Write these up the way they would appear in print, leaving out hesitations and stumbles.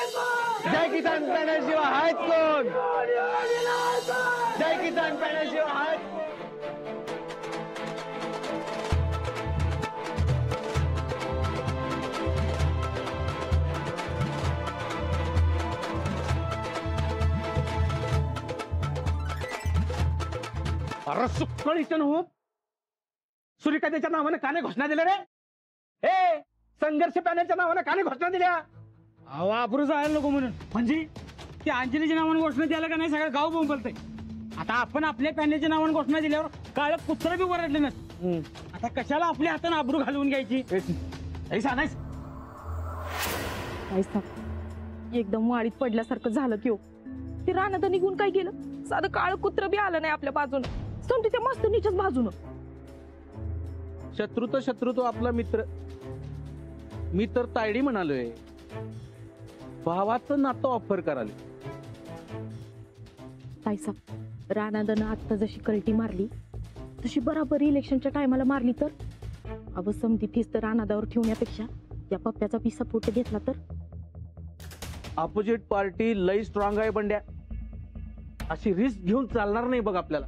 जय किसान panel शिवाय आहेत कोण? जय किसान पॅनल शिवाय आहेत? अरे सुकळीचं हो, सूर्यकांताच्या नावानं काने घोषणा दिल्या रे? हे संघर्ष पॅनलच्या नावानं काने घोषणा दिल्या? अहो अप्रू जायला नको म्हणून. म्हणजे ते अंजलीच्या नावानं घोषणा द्यायला का नाही सगळं गाव बोंबलतंय. आता आपण आपल्या पॅनलच्या नावानं घोषणा दिल्यावर काळ कुत्र बी वरडले ना. आता कशाला आपल्या हातानं अब्रू घालवून घ्यायची? एकदम वाडीत पडल्यासारखं झालं की हो. ते रानात निघून काय गेलं? साधं काळ कुत्र बी आलं नाही आपल्या बाजूनं. समती त्या मस्तनीच्याच बाजूनं. शत्रू तो आपला मित्र. मी तर तायडी म्हणालोय. भावाचं नातं ऑफर कराले. ताईसाहेब, रानादानं आता जशी कल्टी मारली तशी बराबर इलेक्शनच्या टायमाला मारली तर अव समती तीच तर रानादावर ठेवण्यापेक्षा या पप्प्याचा पिसा पोट घेतला तर. अपोजिट पार्टी लई स्ट्रॉंग आहे बंड्या. अशी रिस्क घेऊन चालणार नाही बघ आपल्याला.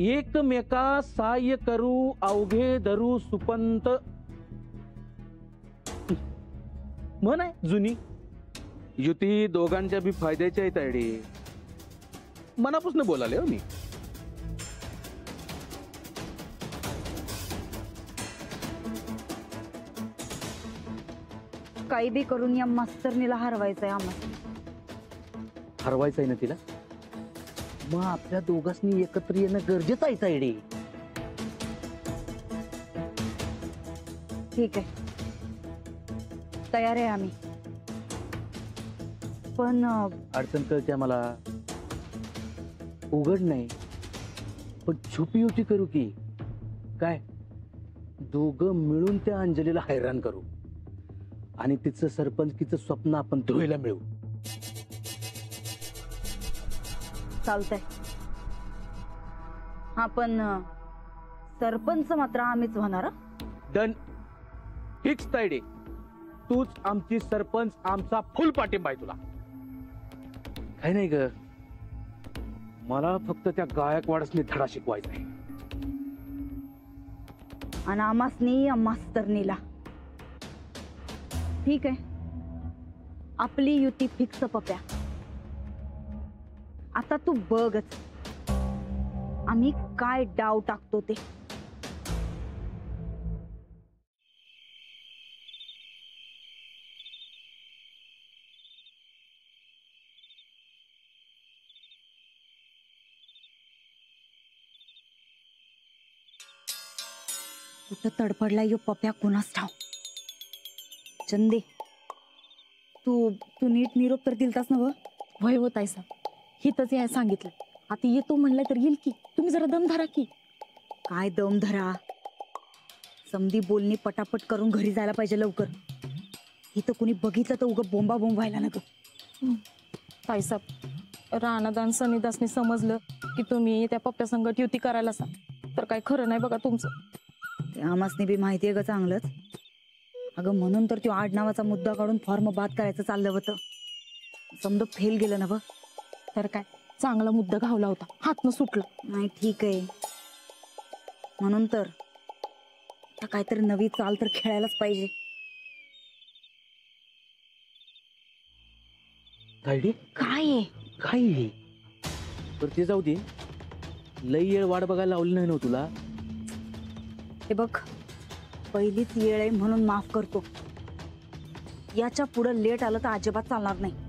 एकमेका सहाय्य करू अवघे धरू सुपंत म्हण आहे जुनी. युती दोघांच्या बी फायद्याची आहे तायडी. मनापासून बोलाले हो मी. काही बी करून या मास्तरनीला हरवायचंय आम्हाला. हरवायचं आहे ना तिला? मग आपल्या दोघांनी एकत्र येणं गरजेचं आहे तायडी. ठीक आहे, तयार आहे आम्ही. पण अडचण कळते मला. उघड नाही पण छुपी युती करू की काय? दोघं मिळून त्या अंजलीला हैराण करू आणि तिचं सरपंचकीचं स्वप्न आपण धुळीला मिळवू. चालतंय. हा पण सरपंच मात्र आम्हीच होणार. Done, fix Tayade. तूच आमची सरपंच. आमचा फुल पाठिंबा आहे तुला. काही नाही ग, मला फक्त त्या गायकवाडसनी धडा शिकवायचा आहे. आणि आमासनी मास्तरनीला. ठीक आहे, आपली युती फिक्स पप्या. आता तू बघच आम्ही काय डाव टाकतो ते. कुठं तडपडला यो पप्या कोणास ठाव. चंदे, तू नीट निरोप तर दिलतास ना? वय हो ताईसाहेब, हितच या सांगितलं. आता येतो म्हणलं तर येईल की. तुम्ही जरा दम धरा की. काय दम धरा? समधी बोलणी पटापट करून घरी जायला पाहिजे लवकर. इथं कुणी बघितलं तर उगा बोंबा बोंब व्हायला नको. ताईसाहेब, रानादान सनीदासने समजलं की तुम्ही त्या पप्प्या संगत युती करायला सांग तर काय खरं नाही बघा तुमचं. ते आमासनी बी माहिती आहे ग चांगलंच. अगं म्हणून तर तो आडनावाचा मुद्दा काढून फॉर्म बाद करायचं चाललं होतं. समजा फेल गेलं ना. तर काय, चांगला मुद्दा घावला होता, हातनं सुटलं. नाही ठीक आहे, म्हणून तर आता काहीतरी नवी चाल तर खेळायलाच पाहिजे. तायडी काय आहे? काय तर ते जाऊ दे. लई वेळ वाट बघायला लावली नाही ना तुला. हे बघ, पहिलीच वेळ आहे म्हणून माफ करतो. याच्या पुढे लेट आलं तर अजिबात चालणार नाही.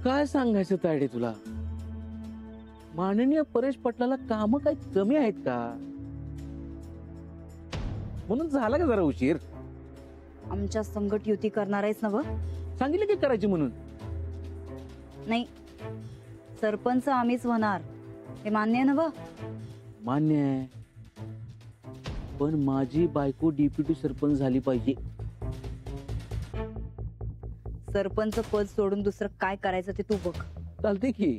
काय सांगायचं तायडे तुला? माननीय परेश पटलाला काम काही कमी आहेत का? म्हणून झाला का जरा उशीर? आमच्या संगट युती करणार आहेस ना? सांगितलं की करायची म्हणून. नाही, सरपंच आम्हीच होणार हे मान्य आहे ना? मान्य आहे, पण माझी बायको डेप्युटी सरपंच झाली पाहिजे. सरपंच पद सोडून दुसरं काय करायचं ते तू बघ. चालते की,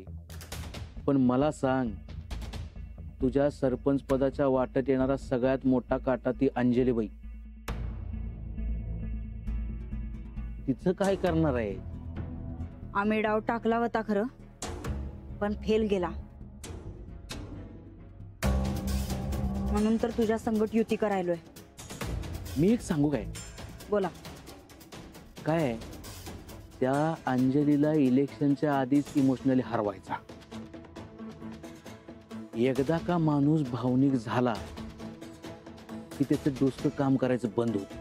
पण मला सांग, तुझ्या सरपंच पदाच्या वाटत येणारा सगळ्यात मोठा काटा ती अंजलीबाई. तिचं काय करणार आहे? आम्ही डाव टाकला होता खरं, पण फेल गेला. म्हणून तर तुझ्या संगत युती करायलोय. मी एक सांगू काय? बोला. काय आहे? त्या अंजलीला इलेक्शनच्या आधीच इमोशनली हरवायचा. एकदा का माणूस भावनिक झाला की त्याचं डोसकं काम करायचं बंद होत.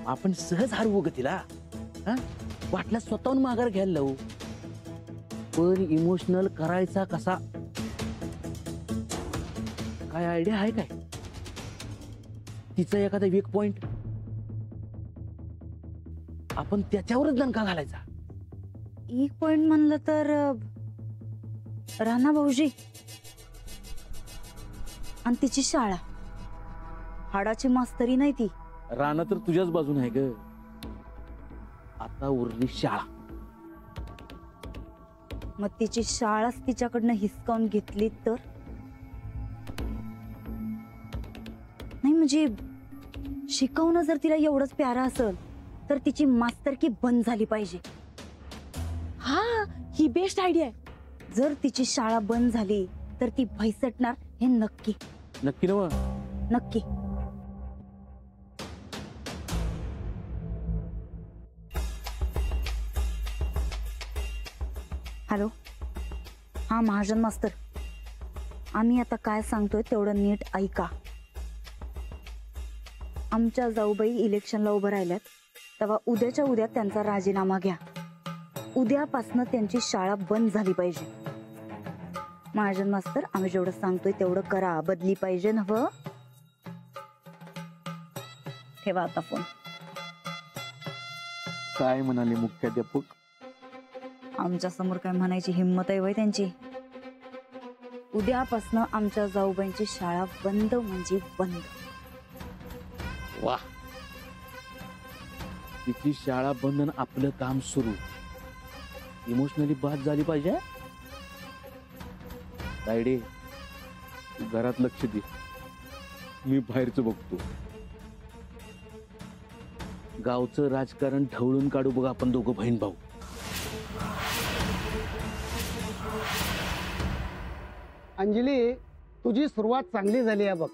आपण सहज हरवू ग तिला. वाटला स्वतःहून माघार घ्यायला लावू, पण इमोशनल करायचा कसा? काय आयडिया आहे काय? तिचा एखादा वीक पॉइंट आपण त्याच्यावरच दणका घालायचा. एक पॉइंट म्हणलं तर राणा भाऊजी आणि तिची शाळा. हाडाची मास्तरी नाही ती. राणा तर तुझ्याच बाजून आहे ग. आता उरली शाळा. मग तिची शाळाच तिच्याकडनं हिसकावून घेतली तर? नाही म्हणजे शिकवणं जर तिला एवढंच प्यारा असेल तर तिची मास्तरकी बंद झाली पाहिजे. हा, ही बेस्ट आयडिया आहे. जर तिची शाळा बंद झाली तर ती भैसटणार हे नक्की. नक्की नव? नक्की. हॅलो, हा महाजन मास्तर. आम्ही आता काय सांगतोय तेवढं नीट ऐका. आमच्या जाऊबाई इलेक्शनला उभं राहिल्यात, तेव्हा उद्याच्या उद्या त्यांचा राजीनामा घ्या. उद्यापासनं त्यांची शाळा बंद झाली पाहिजे. महाजन मास्तर, आम्ही जेवढं सांगतोय तेवढं करा. बदली पाहिजे ना? ठेवा आता फोन. काय म्हणाले मुख्याध्यापक? आमच्या समोर काय म्हणायची हिंमत आहे वय त्यांची? उद्यापासनं आमच्या जाऊबाईंची शाळा बंद म्हणजे बंद. वा, तिची शाळा बंद आणि आपलं काम सुरू. इमोशनली बाद झाली पाहिजे. तायडे, तू घरात लक्ष दे, मी बाहेरचं बघतो. गावचं राजकारण ढवळून काढू बघ आपण दोघं बहीण भाऊ. अंजली, तुझी सुरुवात चांगली झाली आहे बघ.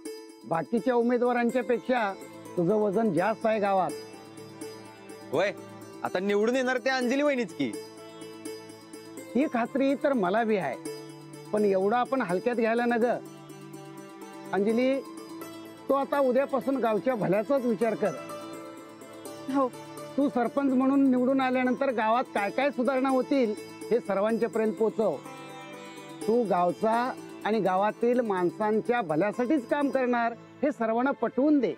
बाकीच्या उमेदवारांच्या पेक्षा तुझं वजन जास्त आहे गावात. होय, आता निवडून येणार त्या अंजली वहिनीच की. ही खात्री तर मला बी आहे, पण एवढं आपण हलक्यात घ्यायला न ग. अंजली, तू आता उद्यापासून गावच्या भल्याचाच विचार कर. हो. तू सरपंच म्हणून निवडून आल्यानंतर गावात काय काय सुधारणा होतील हे सर्वांच्या पर्यंत पोहोचव. तू गावचा आणि गावातील माणसांच्या भल्यासाठीच काम करणार हे सर्वांना पटवून दे.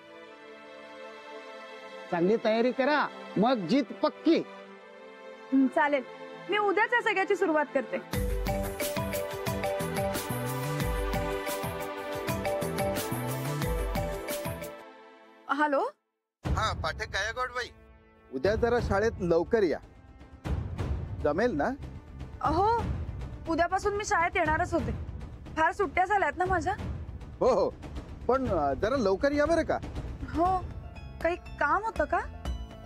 चांगली तयारी करा, मग जीत पक्की. चालेल, मी उद्याच या सगळ्याची सुरुवात करते. हॅलो, हा पाठक गायकवाड बाई, उद्या जरा शाळेत लवकर या, जमेल ना? हो, उद्यापासून मी शाळेत येणारच होते. फार सुट्ट्या झाल्यात ना माझ्या. हो हो, पण जरा लवकर या बरं का. हो, काही काम होतं का?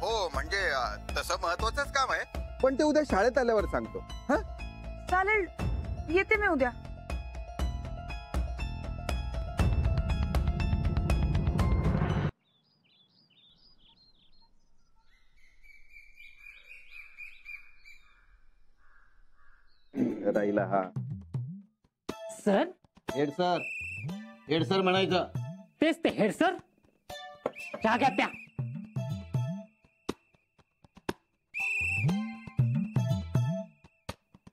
हो, म्हणजे तसं महत्वाचंच काम आहे, पण ते उद्या शाळेत आल्यावर सांगतो. हा, चालेल, येते मी उद्या. राहिला हा sir, head sir. Head sir म्हणायचं. तेच ते हेड सर. चहा घ्या त्या.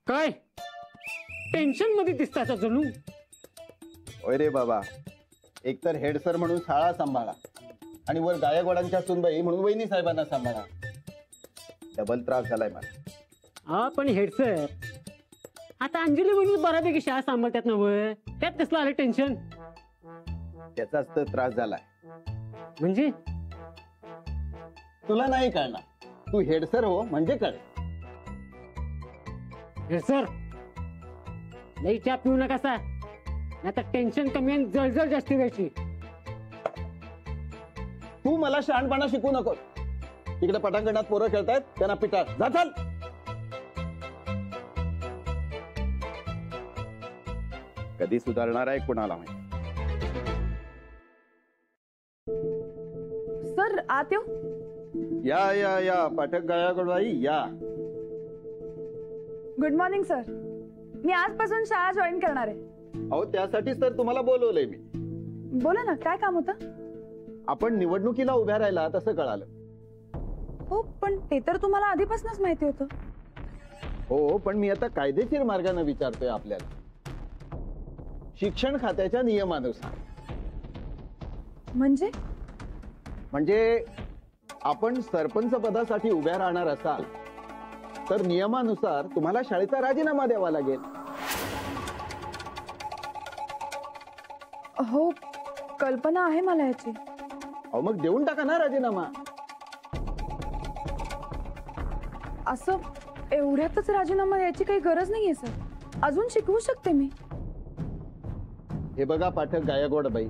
काय टेन्शन मध्ये दिसताय जणू. होय रे बाबा, एकतर हेड सर म्हणून शाळा सांभाळा आणि वर गायकवाडांच्या सुनबाई म्हणून वहिनी साहेबांना सांभाळा. डबल त्रास झालाय मला. हा, पण हेड सर, आता अंजली म्हणून बऱ्यापैकी शाळा सांभाळतात ना वय, त्यात कसलं आलं टेन्शन? त्याचाच तर त्रास झालाय. म्हणजे तुला नाही कळणार, तू हेड सर हो म्हणजे कळेल. हेड सर, लई चहा पिऊ नका सा, आता टेन्शन कमी आणि जळजळ जास्ती व्हायची. तू मला शहाणपणा शिकू नकोस. इकडे पटांगणात पोरं खेळतायत, त्यांना पिटा. जा चल. कधी सुधारणार आहे कुणाला माहिती. सर आत येऊ. या या या पाठक गायकवाडबाई या. Good morning sir. मी आजपासून शाळा जॉईन करणार आहे. अहो त्यासाठीच तर तुम्हाला बोलवलंय मी. बोला ना, काय काम होतं? आपण निवडणुकीला उभ्या राहिला तसं कळालं. हो, पण ते तर तुम्हाला आधीपासूनच माहिती होतं. हो, पण मी आता कायदेशीर मार्गाने विचारतोय आपल्याला. शिक्षण खात्याच्या नियमानुसार. म्हणजे आपण सरपंच पदासाठी उभ्या राहणार असाल तर नियमानुसार तुम्हाला शाळेचा राजीनामा द्यावा लागेल. हो, कल्पना आहे मला याची. अहो मग देऊन टाका ना राजीनामा. असं एवढ्यातच राजीनामा द्यायची काही गरज नाहीये सर. अजून शिकवू शकते मी. हे बघा पाठक गायकवाडबाई,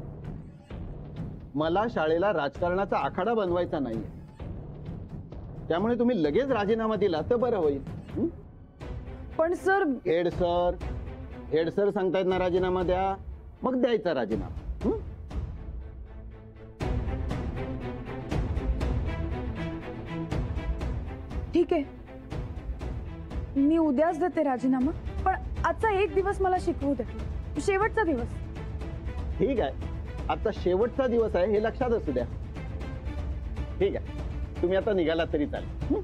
मला शाळेला राजकारणाचा आखाडा बनवायचा नाहीये. त्यामुळे तुम्ही लगेच राजीनामा दिला तर बरं होईल. पण सर. हेड सर सांगतायत ना राजीनामा द्या, मग द्यायचा राजीनामा. ठीक आहे, मी उद्याच देते राजीनामा. पण आजचा एक दिवस मला शिकवू दे. शेवटचा दिवस. ठीक आहे, आता शेवटचा दिवस आहे हे लक्षात असू द्या. ठीक आहे, तुम्ही आता निघाला तरी चालेल.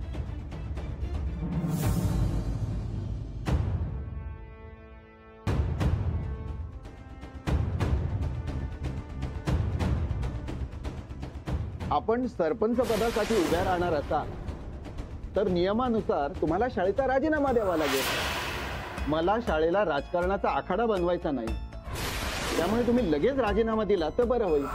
आपण सरपंच पदासाठी उभ्या राहणार असाल तर नियमानुसार तुम्हाला शाळेचा राजीनामा द्यावा लागेल. मला शाळेला राजकारणाचा आखाडा बनवायचा नाही. त्यामुळे तुम्ही लगेच राजीनामा दिला तर बरं होईल.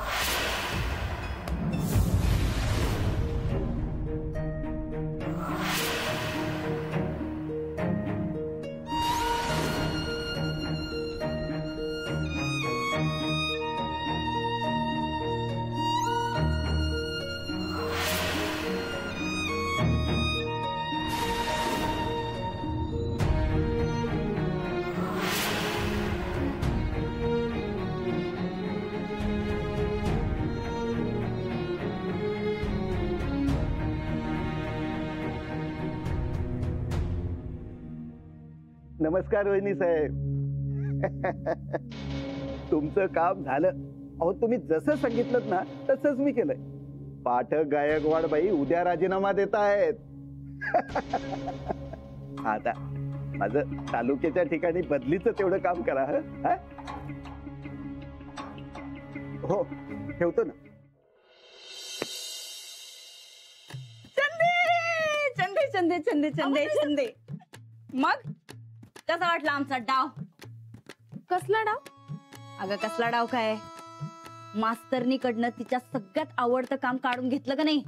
नमस्कार वहिनी साहेब. तुमचं काम झालं. अहो तुम्ही जसं सांगितलं ना तसंच मी केलंय. पाठक गायकवाडबाई उद्या राजीनामा देत आहेत. आता माझं तालुक्याच्या ठिकाणी बदलीचं तेवढं काम करा. हा? हो ठेवतो ना. चंदे चंदे चंदे चंदे चंदे. मग कसा वाटला आमचा डाव? कसला डाव? अगं कसला डाव काय, मास्तरनीकडनं तिच्या सगळ्यात आवडतं काम काढून घेतलं का नाही.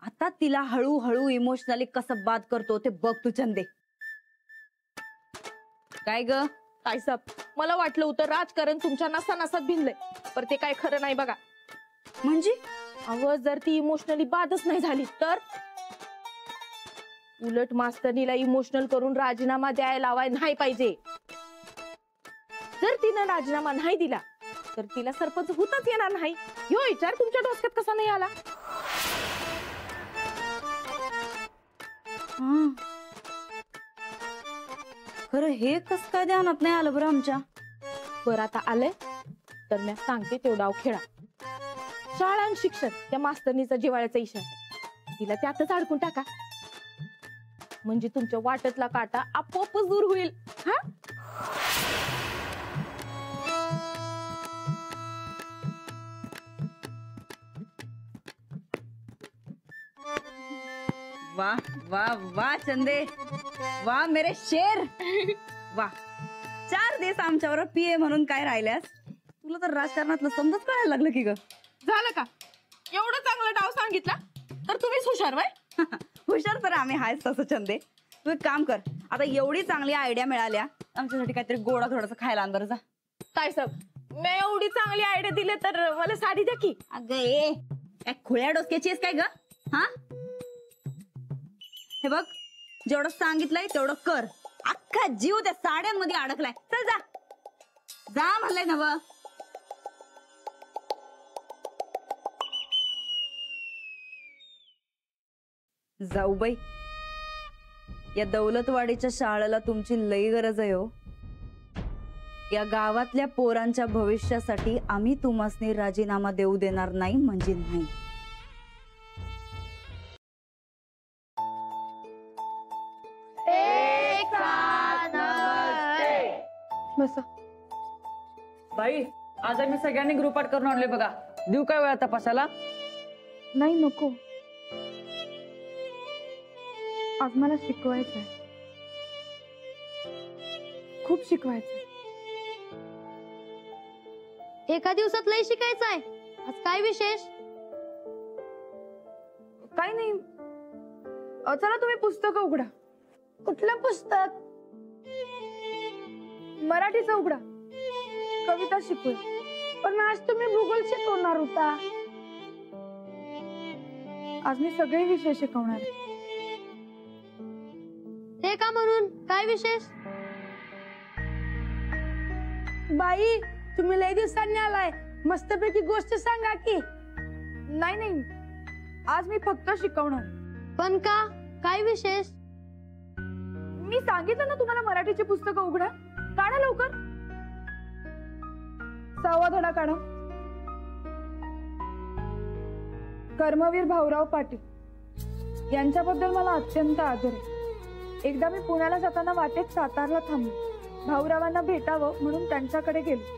आता तिला हळूहळू इमोशनली कसं बाद करतो ते बघ तू चंदे. काय ग ताईसाहेब, मला वाटलं होतं राजकारण तुमच्या नसा नसात भिनलंय, पण ते काय खरं नाही बघा. म्हणजे अव जर ती इमोशनली बादच नाही झाली तर उलट मास्तरनीला इमोशनल करून राजीनामा द्यायला लावाय नाही पाहिजे. जर तिनं राजीनामा नाही दिला तर तिला सरपंच होताच येणार नाही. ह्यो विचार तुमच्या डोक्यात कसा नाही आला? खरं हे कस काय ध्यानात नाही आलं बरं आमच्या. बरं आता आलंय तर मी सांगते तो डाव खेळा. शाळा आणि शिक्षण त्या मास्तरनीचा जिव्हाळ्याचा इशारा, तिला त्यातच अडकून टाका. म्हणजे तुमच्या वाटतला काटा आपोआपच दूर होईल. हा वाह वाह वाह चंदे, वाह मेरे शेर. वाह, 4 दिवस आमच्यावर पीए म्हणून काय राहिल्यास. तुला तर राजकारणातलं समजच कळायला लागलं की ग. झालं का? एवढं चांगलं डाव सांगितला तर तुम्हीच हुशार बाय. हुशार तर आम्ही आहेच तसं चंदे. तू एक काम कर, आता एवढी चांगली आयडिया मिळाल्या, आमच्यासाठी काहीतरी गोडा थोडस खायला आण बरं जा. ताईसाहेब, मी एवढी चांगली आयडिया दिली तर मला साडी द्या की. अगं ए, काय खोळ्या डोसक्याची आहेस काय ग? हा, हे बघ, जेवढं सांगितलंय तेवढं कर. अख्खा जीव त्या साड्यांमध्ये अडकलाय. चल जा जा म्हणलंय ना व. जाऊबाई, या दौलतवाडीच्या शाळेला तुमची लई गरज आहे हो. या गावातल्या पोरांच्या भविष्यासाठी आम्ही तुम्हासनी राजीनामा देऊ देणार नाही म्हणजे नाही. बसा. बाई, आज आम्ही सगळ्यांनी ग्रुप आउट करून आणले बघा. देऊ काय वेळा तपासाला? नाही, नको. आज मला शिकवायचंय, खूप शिकवायचंय. एका दिवसात लय शिकायचंय. आज काय विशेष? काही नाही. चला तुम्ही पुस्तक उघडा. कुठलं पुस्तक? मराठीचं उघडा. कविता शिकूया. पण आज तुम्ही भूगोल शिकवणार होता. आज मी सगळे विषय शिकवणार आहे. ते का म्हणून? काय विशेष? बाई, तुम्ही लय दिवसांनी आलाय, मस्तपैकी गोष्ट सांगा की. नाही नाही, आज मी फक्त शिकवणार. पण का? काय विशेष? मी सांगितलं ना तुम्हाला, मराठीची पुस्तकं उघडा. काढा लवकर. 6वा धडा काढा. कर्मवीर भाऊराव पाटील यांच्याबद्दल मला अत्यंत आदर आहे. एकदा मी पुण्याला जाताना वाटेत सातारला थांबले. भाऊरावांना भेटावं म्हणून त्यांच्याकडे गेलो.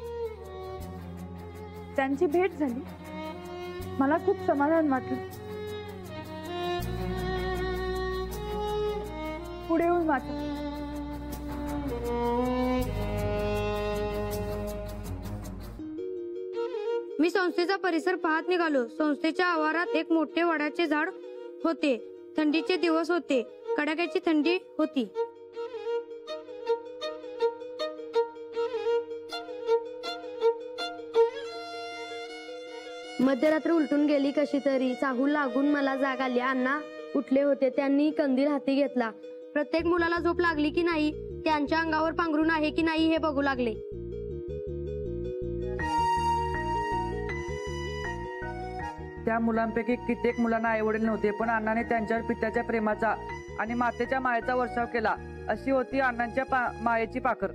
त्यांची भेट झाली. मला खूप समाधान वाटलं. पुढे येऊन वाचा. मी संस्थेचा परिसर पाहत निघालो. संस्थेच्या आवारात एक मोठे वडाचे झाड होते. थंडीचे दिवस होते. कडाक्याची थंडी होती. मध्यरात्र उलटून गेली कशी तरी. चाहूल लागून मला जाग आली. अण्णा उठले होते. त्यांनी कंदील हाती घेतला. प्रत्येक मुलाला झोप लागली की नाही, त्यांच्या अंगावर पांघरून आहे की नाही हे बघू लागले. त्या मुलांपैकी कित्येक मुलांना आई वडील नव्हते, पण अण्णाने त्यांच्यावर पित्याच्या प्रेमाचा आणि मातेच्या मायेचा वर्षाव केला. अशी होती अण्णांच्या मायेची पाखर.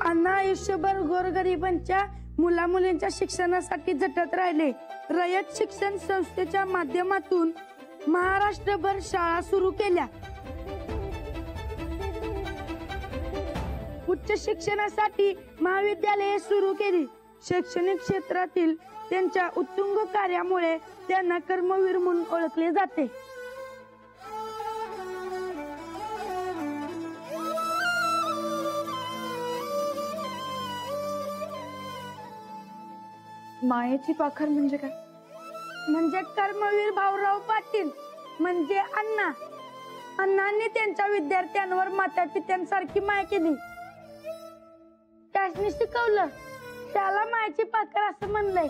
अण्णा आयुष्यभर गोरगरिबांच्या मुला मुलींच्या शिक्षणासाठी झटत राहिले. रयत शिक्षण संस्थेच्या माध्यमातून महाराष्ट्रभर शाळा सुरू केल्या. उच्च शिक्षणासाठी महाविद्यालये सुरू केली. शैक्षणिक क्षेत्रातील त्यांच्या उत्तुंग कार्यामुळे त्यांना कर्मवीर म्हणून ओळखले जाते. मायेची पाखर म्हणजे काय? म्हणजे कर्मवीर भाऊराव पाटील म्हणजे अण्णा. अण्णांनी त्यांच्या विद्यार्थ्यांवर माता पित्यांसारखी माया केली. त्यासनी शिकवलं. त्याला मायेची पाखर असं म्हणलंय.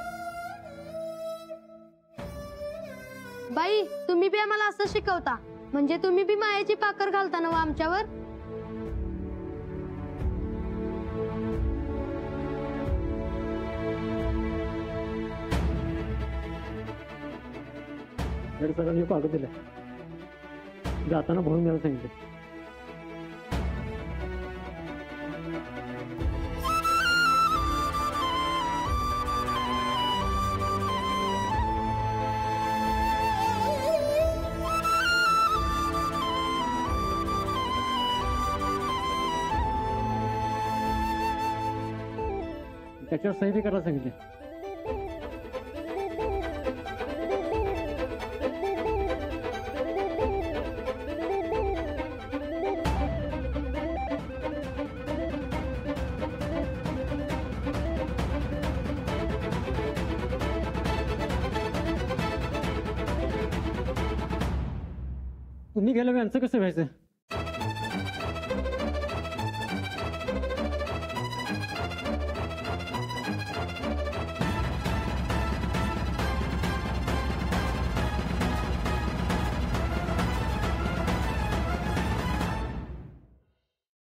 बाई, तुम्ही बी आम्हाला असं शिकवता म्हणजे तुम्ही बी मायेची पाखर घालता ना आमच्यावर? सरांनी कागद दिला. जाताना भरून द्यायला सांगितलं. त्याच्यावर सही बी करायला सांगितले. तुम्ही गेल्यावर यांचं कसं व्हायचं?